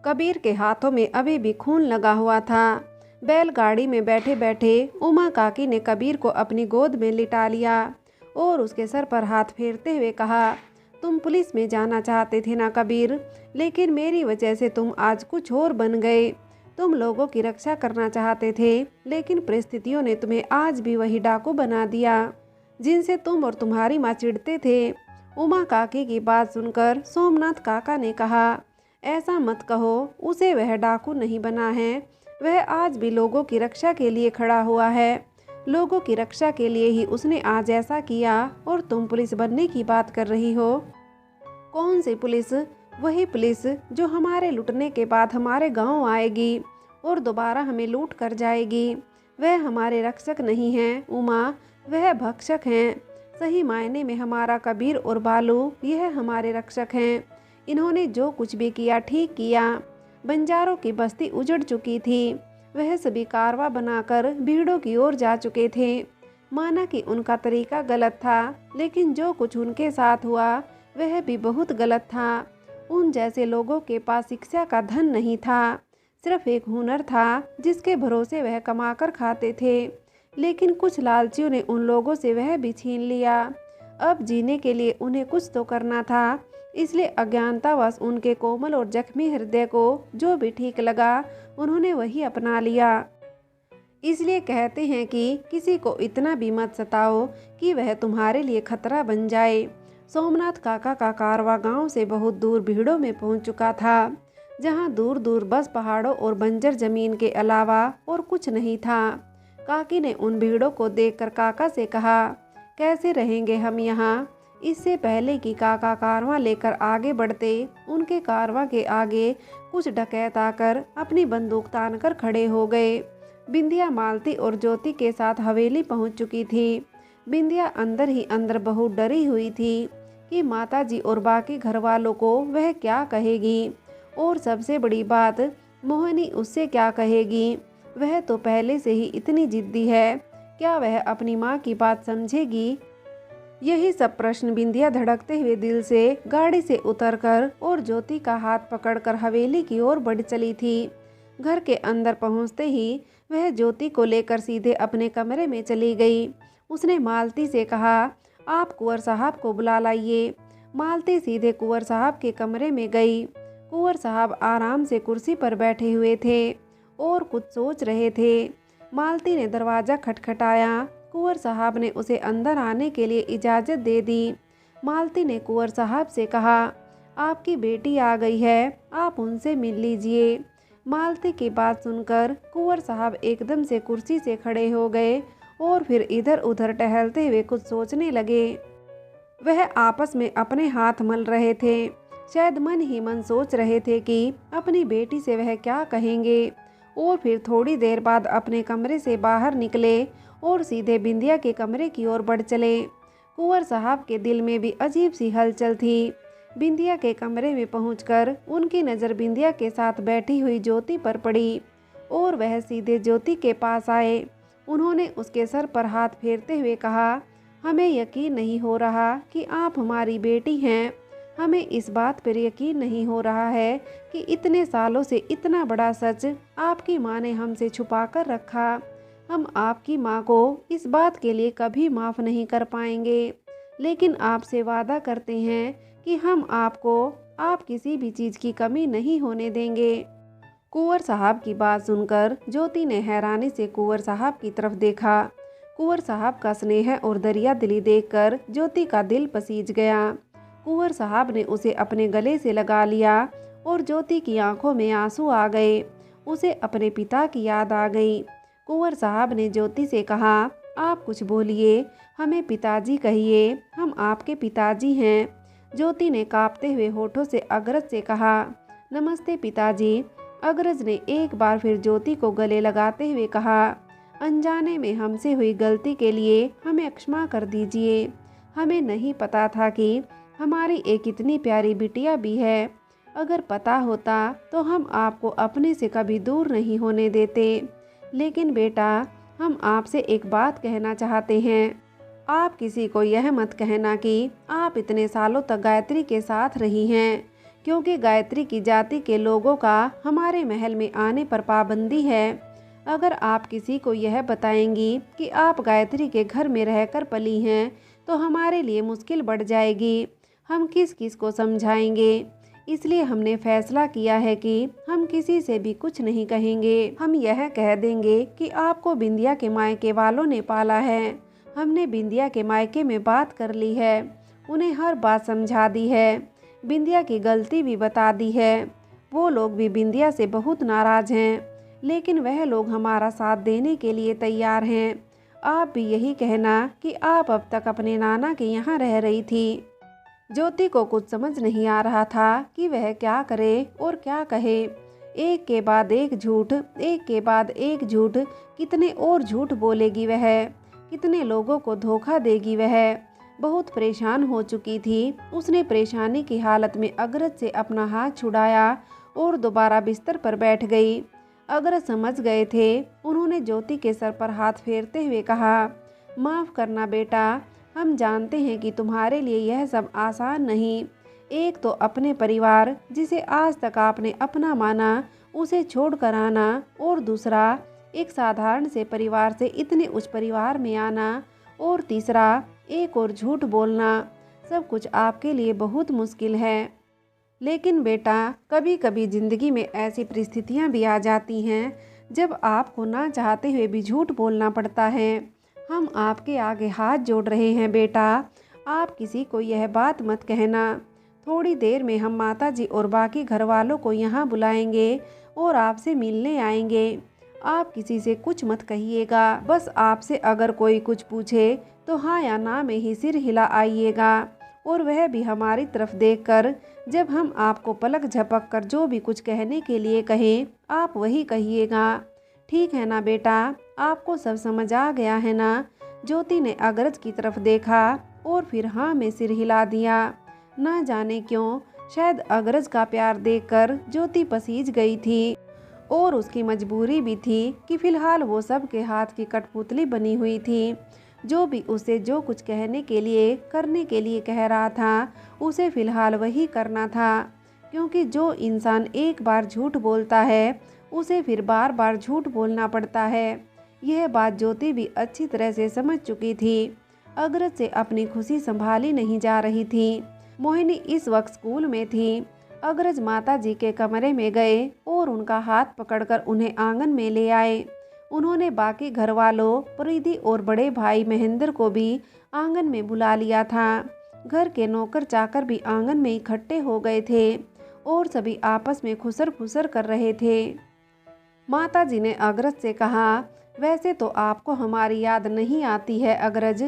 कबीर के हाथों में अभी भी खून लगा हुआ था। बैलगाड़ी में बैठे बैठे उमा काकी ने कबीर को अपनी गोद में लिटा लिया और उसके सर पर हाथ फेरते हुए कहा, तुम पुलिस में जाना चाहते थे ना कबीर, लेकिन मेरी वजह से तुम आज कुछ और बन गए। तुम लोगों की रक्षा करना चाहते थे, लेकिन परिस्थितियों ने तुम्हें आज भी वही डाकू बना दिया जिनसे तुम और तुम्हारी माँ चिढ़ते थे। उमा काकी की बात सुनकर सोमनाथ काका ने कहा, ऐसा मत कहो, उसे वह डाकू नहीं बना है, वह आज भी लोगों की रक्षा के लिए खड़ा हुआ है। लोगों की रक्षा के लिए ही उसने आज ऐसा किया और तुम पुलिस बनने की बात कर रही हो। कौन सी पुलिस? वही पुलिस जो हमारे लुटने के बाद हमारे गांव आएगी और दोबारा हमें लूट कर जाएगी। वह हमारे रक्षक नहीं हैं उमा, वह भक्षक हैं। सही मायने में हमारा कबीर और बालू यह हमारे रक्षक हैं। इन्होंने जो कुछ भी किया ठीक किया। बंजारों की बस्ती उजड़ चुकी थी, वह सभी कारवा बनाकर भीड़ों की ओर जा चुके थे। माना कि उनका तरीका गलत था, लेकिन जो कुछ उनके साथ हुआ वह भी बहुत गलत था। उन जैसे लोगों के पास शिक्षा का धन नहीं था, सिर्फ एक हुनर था जिसके भरोसे वह कमाकर खाते थे। लेकिन कुछ लालचियों ने उन लोगों से वह भी छीन लिया। अब जीने के लिए उन्हें कुछ तो करना था, इसलिए अज्ञानतावश उनके कोमल और जख्मी हृदय को जो भी ठीक लगा उन्होंने वही अपना लिया। इसलिए कहते हैं कि किसी को इतना भी मत सताओ कि वह तुम्हारे लिए खतरा बन जाए। सोमनाथ काका का कारवा गांव से बहुत दूर भीड़ों में पहुंच चुका था, जहां दूर दूर बस पहाड़ों और बंजर जमीन के अलावा और कुछ नहीं था। काकी ने उन भीड़ों को देखकर काका से कहा, कैसे रहेंगे हम यहाँ? इससे पहले कि काका कारवां लेकर आगे बढ़ते, उनके कारवां के आगे कुछ डकैत आकर अपनी बंदूक तानकर खड़े हो गए। बिंदिया मालती और ज्योति के साथ हवेली पहुंच चुकी थी। बिंदिया अंदर ही अंदर बहुत डरी हुई थी कि माताजी और बाकी घर वालों को वह क्या कहेगी, और सबसे बड़ी बात मोहिनी उससे क्या कहेगी। वह तो पहले से ही इतनी जिद्दी है, क्या वह अपनी माँ की बात समझेगी? यही सब प्रश्न बिंदिया धड़कते हुए दिल से गाड़ी से उतरकर और ज्योति का हाथ पकड़कर हवेली की ओर बढ़ चली थी। घर के अंदर पहुंचते ही वह ज्योति को लेकर सीधे अपने कमरे में चली गई। उसने मालती से कहा, आप कुंवर साहब को बुला लाइए। मालती सीधे कुंवर साहब के कमरे में गई। कुंवर साहब आराम से कुर्सी पर बैठे हुए थे और कुछ सोच रहे थे। मालती ने दरवाज़ा खटखटाया। कुंवर साहब ने उसे अंदर आने के लिए इजाज़त दे दी। मालती ने कुंवर साहब से कहा, आपकी बेटी आ गई है, आप उनसे मिल लीजिए। मालती की बात सुनकर कुंवर साहब एकदम से कुर्सी से खड़े हो गए और फिर इधर उधर टहलते हुए कुछ सोचने लगे। वह आपस में अपने हाथ मल रहे थे, शायद मन ही मन सोच रहे थे कि अपनी बेटी से वह क्या कहेंगे। और फिर थोड़ी देर बाद अपने कमरे से बाहर निकले और सीधे बिंदिया के कमरे की ओर बढ़ चले। कुंवर साहब के दिल में भी अजीब सी हलचल थी। बिंदिया के कमरे में पहुंचकर उनकी नज़र बिंदिया के साथ बैठी हुई ज्योति पर पड़ी और वह सीधे ज्योति के पास आए। उन्होंने उसके सर पर हाथ फेरते हुए कहा, हमें यकीन नहीं हो रहा कि आप हमारी बेटी हैं। हमें इस बात पर यकीन नहीं हो रहा है कि इतने सालों से इतना बड़ा सच आपकी माँ ने हमसे छुपा कर रखा। हम आपकी माँ को इस बात के लिए कभी माफ़ नहीं कर पाएंगे, लेकिन आपसे वादा करते हैं कि हम आपको आप किसी भी चीज़ की कमी नहीं होने देंगे। कुंवर साहब की बात सुनकर ज्योति ने हैरानी से कुंवर साहब की तरफ देखा। कुंवर साहब का स्नेह और दरिया दिली देखकर ज्योति का दिल पसीज गया। कुंवर साहब ने उसे अपने गले से लगा लिया और ज्योति की आंखों में आंसू आ गए। उसे अपने पिता की याद आ गई। कुंवर साहब ने ज्योति से कहा, आप कुछ बोलिए, हमें पिताजी कहिए, हम आपके पिताजी हैं। ज्योति ने कांपते हुए होठों से अग्रज से कहा, नमस्ते पिताजी। अग्रज ने एक बार फिर ज्योति को गले लगाते हुए कहा, अनजाने में हमसे हुई गलती के लिए हमें क्षमा कर दीजिए। हमें नहीं पता था कि हमारी एक इतनी प्यारी बिटिया भी है। अगर पता होता तो हम आपको अपने से कभी दूर नहीं होने देते। लेकिन बेटा, हम आपसे एक बात कहना चाहते हैं। आप किसी को यह मत कहना कि आप इतने सालों तक गायत्री के साथ रही हैं, क्योंकि गायत्री की जाति के लोगों का हमारे महल में आने पर पाबंदी है। अगर आप किसी को यह बताएंगी कि आप गायत्री के घर में रहकर पली हैं तो हमारे लिए मुश्किल बढ़ जाएगी। हम किस किस को समझाएंगे। इसलिए हमने फैसला किया है कि हम किसी से भी कुछ नहीं कहेंगे। हम यह कह देंगे कि आपको बिंदिया के मायके वालों ने पाला है। हमने बिंदिया के मायके में बात कर ली है, उन्हें हर बात समझा दी है, बिंदिया की गलती भी बता दी है। वो लोग भी बिंदिया से बहुत नाराज हैं, लेकिन वह लोग हमारा साथ देने के लिए तैयार हैं। आप भी यही कहना कि आप अब तक अपने नाना के यहाँ रह रही थी। ज्योति को कुछ समझ नहीं आ रहा था कि वह क्या करे और क्या कहे। एक के बाद एक झूठ, एक के बाद एक झूठ, कितने और झूठ बोलेगी वह, कितने लोगों को धोखा देगी वह। बहुत परेशान हो चुकी थी। उसने परेशानी की हालत में अग्रज से अपना हाथ छुड़ाया और दोबारा बिस्तर पर बैठ गई। अग्रज समझ गए थे। उन्होंने ज्योति के सर पर हाथ फेरते हुए कहा, माफ़ करना बेटा, हम जानते हैं कि तुम्हारे लिए यह सब आसान नहीं। एक तो अपने परिवार जिसे आज तक आपने अपना माना उसे छोड़ कर आना, और दूसरा एक साधारण से परिवार से इतने उच्च परिवार में आना, और तीसरा एक और झूठ बोलना। सब कुछ आपके लिए बहुत मुश्किल है। लेकिन बेटा, कभी कभी ज़िंदगी में ऐसी परिस्थितियां भी आ जाती हैं जब आपको ना चाहते हुए भी झूठ बोलना पड़ता है। हम आपके आगे हाथ जोड़ रहे हैं बेटा, आप किसी को यह बात मत कहना। थोड़ी देर में हम माताजी और बाकी घर वालों को यहाँ बुलाएंगे और आपसे मिलने आएंगे। आप किसी से कुछ मत कहिएगा। बस आपसे अगर कोई कुछ पूछे तो हाँ या ना में ही सिर हिला आइएगा, और वह भी हमारी तरफ देखकर। जब हम आपको पलक झपक कर जो भी कुछ कहने के लिए कहें आप वही कहिएगा। ठीक है ना बेटा, आपको सब समझ आ गया है ना। ज्योति ने अग्रज की तरफ देखा और फिर हाँ में सिर हिला दिया। ना जाने क्यों, शायद अग्रज का प्यार देखकर ज्योति पसीज गई थी, और उसकी मजबूरी भी थी कि फिलहाल वो सबके हाथ की कठपुतली बनी हुई थी। जो भी उसे जो कुछ कहने के लिए करने के लिए कह रहा था, उसे फिलहाल वही करना था। क्योंकि जो इंसान एक बार झूठ बोलता है उसे फिर बार बार झूठ बोलना पड़ता है। यह बात ज्योति भी अच्छी तरह से समझ चुकी थी। अग्रज से अपनी खुशी संभाली नहीं जा रही थी। मोहिनी इस वक्त स्कूल में थी। अग्रज माताजी के कमरे में गए और उनका हाथ पकड़कर उन्हें आंगन में ले आए। उन्होंने बाकी घर वालों, परिधि और बड़े भाई महेंद्र को भी आंगन में बुला लिया था। घर के नौकर चाकर भी आंगन में इकट्ठे हो गए थे और सभी आपस में खुसर फुसर कर रहे थे। माताजी ने अग्रज से कहा, वैसे तो आपको हमारी याद नहीं आती है अग्रज,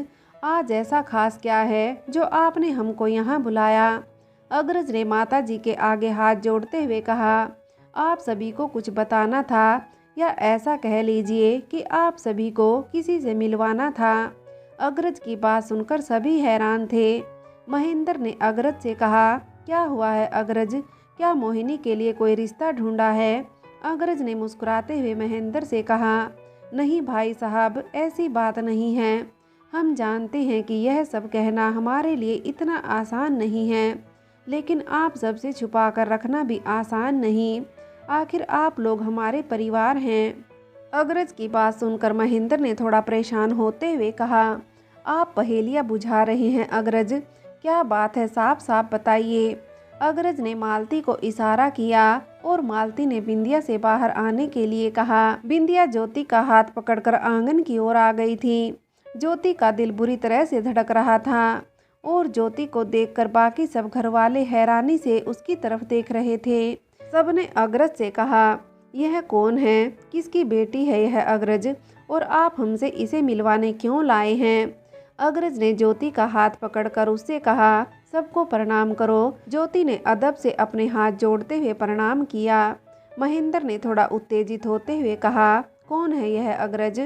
आज ऐसा खास क्या है जो आपने हमको यहाँ बुलाया। अग्रज ने माताजी के आगे हाथ जोड़ते हुए कहा, आप सभी को कुछ बताना था, या ऐसा कह लीजिए कि आप सभी को किसी से मिलवाना था। अग्रज की बात सुनकर सभी हैरान थे। महेंद्र ने अग्रज से कहा, क्या हुआ है अग्रज, क्या मोहिनी के लिए कोई रिश्ता ढूंढा है? अग्रज ने मुस्कुराते हुए महेंद्र से कहा, नहीं भाई साहब, ऐसी बात नहीं है। हम जानते हैं कि यह सब कहना हमारे लिए इतना आसान नहीं है, लेकिन आप सबसे छुपा कर रखना भी आसान नहीं। आखिर आप लोग हमारे परिवार हैं। अग्रज की बात सुनकर महेंद्र ने थोड़ा परेशान होते हुए कहा, आप पहेलियाँ बुझा रहे हैं अग्रज, क्या बात है, साफ साफ बताइए। अग्रज ने मालती को इशारा किया और मालती ने बिंदिया से बाहर आने के लिए कहा। बिंदिया ज्योति का हाथ पकड़कर आंगन की ओर आ गई थी। ज्योति का दिल बुरी तरह से धड़क रहा था और ज्योति को देखकर बाकी सब घरवाले हैरानी से उसकी तरफ देख रहे थे। सबने अग्रज से कहा, यह कौन है, किसकी बेटी है यह अग्रज, और आप हमसे इसे मिलवाने क्यों लाए हैं? अग्रज ने ज्योति का हाथ पकड़कर उससे कहा, सबको प्रणाम करो। ज्योति ने अदब से अपने हाथ जोड़ते हुए प्रणाम किया। महेंद्र ने थोड़ा उत्तेजित होते हुए कहा, कौन है यह अग्रज?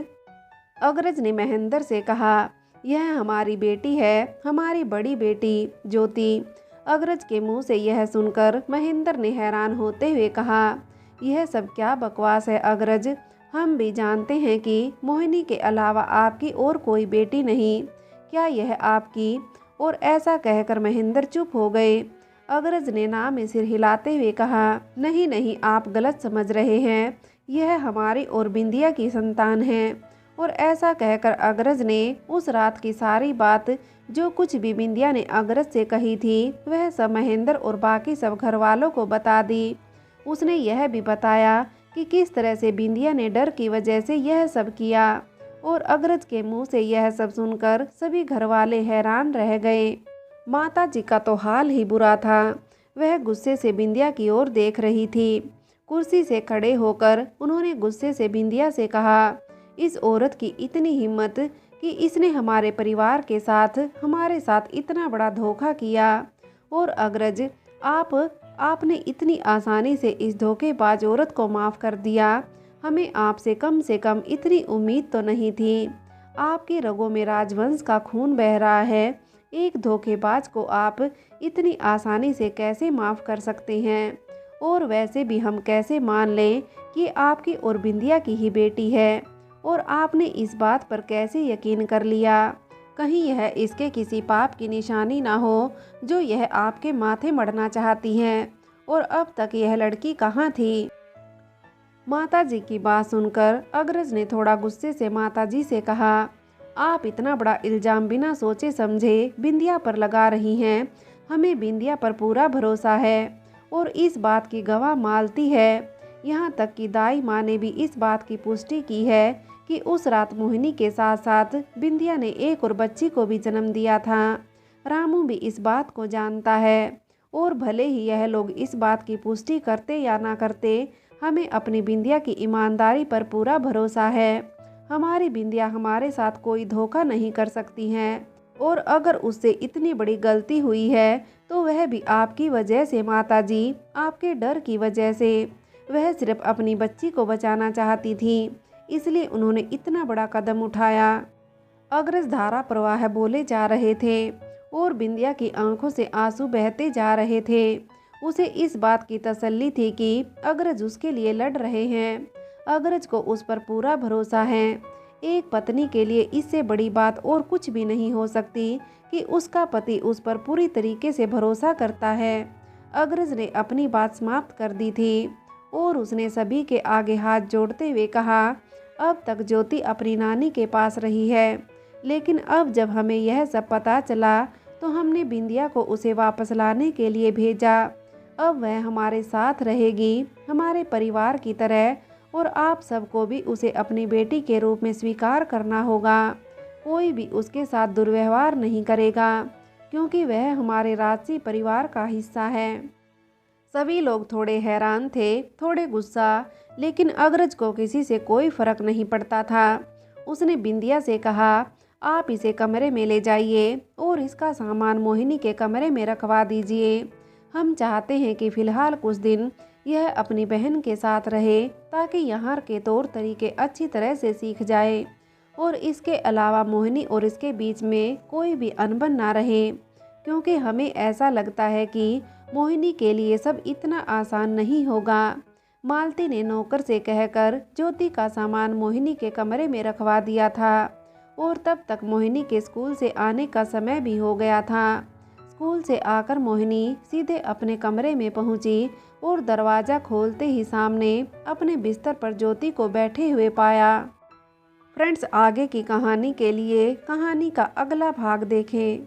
अग्रज ने महेंद्र से कहा, यह हमारी बेटी है, हमारी बड़ी बेटी ज्योति। अग्रज के मुंह से यह सुनकर महेंद्र ने हैरान होते हुए कहा, यह सब क्या बकवास है अग्रज, हम भी जानते हैं कि मोहिनी के अलावा आपकी और कोई बेटी नहीं, क्या यह आपकी? और ऐसा कहकर महेंद्र चुप हो गए। अग्रज ने ना में सिर हिलाते हुए कहा, नहीं नहीं, आप गलत समझ रहे हैं, यह हमारी और बिंदिया की संतान है। और ऐसा कहकर अग्रज ने उस रात की सारी बात, जो कुछ भी बिंदिया ने अग्रज से कही थी, वह सब महेंद्र और बाकी सब घर वालों को बता दी। उसने यह भी बताया कि किस तरह से बिंदिया ने डर की वजह से यह सब किया। और अग्रज के मुंह से यह सब सुनकर सभी घर वाले हैरान रह गए। माता जी का तो हाल ही बुरा था। वह गुस्से से बिंदिया की ओर देख रही थी। कुर्सी से खड़े होकर उन्होंने गुस्से से बिंदिया से कहा, इस औरत की इतनी हिम्मत कि इसने हमारे परिवार के साथ, हमारे साथ इतना बड़ा धोखा किया। और अग्रज, आपने इतनी आसानी से इस धोखेबाज औरत को माफ़ कर दिया। हमें आपसे कम से कम इतनी उम्मीद तो नहीं थी। आपकी रगों में राजवंश का खून बह रहा है। एक धोखेबाज को आप इतनी आसानी से कैसे माफ़ कर सकते हैं? और वैसे भी हम कैसे मान लें कि आपकी और बिंदिया की ही बेटी है? और आपने इस बात पर कैसे यकीन कर लिया? कहीं यह इसके किसी पाप की निशानी ना हो जो यह आपके माथे मढ़ना चाहती हैं? और अब तक यह लड़की कहाँ थी? माताजी की बात सुनकर अग्रज ने थोड़ा गुस्से से माताजी से कहा, आप इतना बड़ा इल्जाम बिना सोचे समझे बिंदिया पर लगा रही हैं। हमें बिंदिया पर पूरा भरोसा है और इस बात की गवाह मालती है। यहाँ तक कि दाई माँ ने भी इस बात की पुष्टि की है कि उस रात मोहिनी के साथ साथ बिंदिया ने एक और बच्ची को भी जन्म दिया था। रामू भी इस बात को जानता है और भले ही यह लोग इस बात की पुष्टि करते या ना करते, हमें अपनी बिंदिया की ईमानदारी पर पूरा भरोसा है। हमारी बिंदिया हमारे साथ कोई धोखा नहीं कर सकती हैं और अगर उससे इतनी बड़ी गलती हुई है तो वह भी आपकी वजह से माताजी, आपके डर की वजह से। वह सिर्फ अपनी बच्ची को बचाना चाहती थी, इसलिए उन्होंने इतना बड़ा कदम उठाया। अग्रज धारा प्रवाह बोले जा रहे थे और बिंदिया की आंखों से आंसू बहते जा रहे थे। उसे इस बात की तसल्ली थी कि अग्रज उसके लिए लड़ रहे हैं। अग्रज को उस पर पूरा भरोसा है। एक पत्नी के लिए इससे बड़ी बात और कुछ भी नहीं हो सकती कि उसका पति उस पर पूरी तरीके से भरोसा करता है। अग्रज ने अपनी बात समाप्त कर दी थी और उसने सभी के आगे हाथ जोड़ते हुए कहा, अब तक ज्योति अपनी नानी के पास रही है, लेकिन अब जब हमें यह सब पता चला तो हमने बिंदिया को उसे वापस लाने के लिए भेजा। अब वह हमारे साथ रहेगी, हमारे परिवार की तरह, और आप सबको भी उसे अपनी बेटी के रूप में स्वीकार करना होगा। कोई भी उसके साथ दुर्व्यवहार नहीं करेगा क्योंकि वह हमारे राजसी परिवार का हिस्सा है। सभी लोग थोड़े हैरान थे, थोड़े गुस्सा, लेकिन अग्रज को किसी से कोई फर्क नहीं पड़ता था। उसने बिंदिया से कहा, आप इसे कमरे में ले जाइए और इसका सामान मोहिनी के कमरे में रखवा दीजिए। हम चाहते हैं कि फ़िलहाल कुछ दिन यह अपनी बहन के साथ रहे ताकि यहाँ के तौर तरीके अच्छी तरह से सीख जाए और इसके अलावा मोहिनी और इसके बीच में कोई भी अनबन ना रहे, क्योंकि हमें ऐसा लगता है कि मोहिनी के लिए सब इतना आसान नहीं होगा। मालती ने नौकर से कहकर ज्योति का सामान मोहिनी के कमरे में रखवा दिया था और तब तक मोहिनी के स्कूल से आने का समय भी हो गया था। स्कूल से आकर मोहिनी सीधे अपने कमरे में पहुंची और दरवाज़ा खोलते ही सामने अपने बिस्तर पर ज्योति को बैठे हुए पाया। फ्रेंड्स, आगे की कहानी के लिए कहानी का अगला भाग देखें।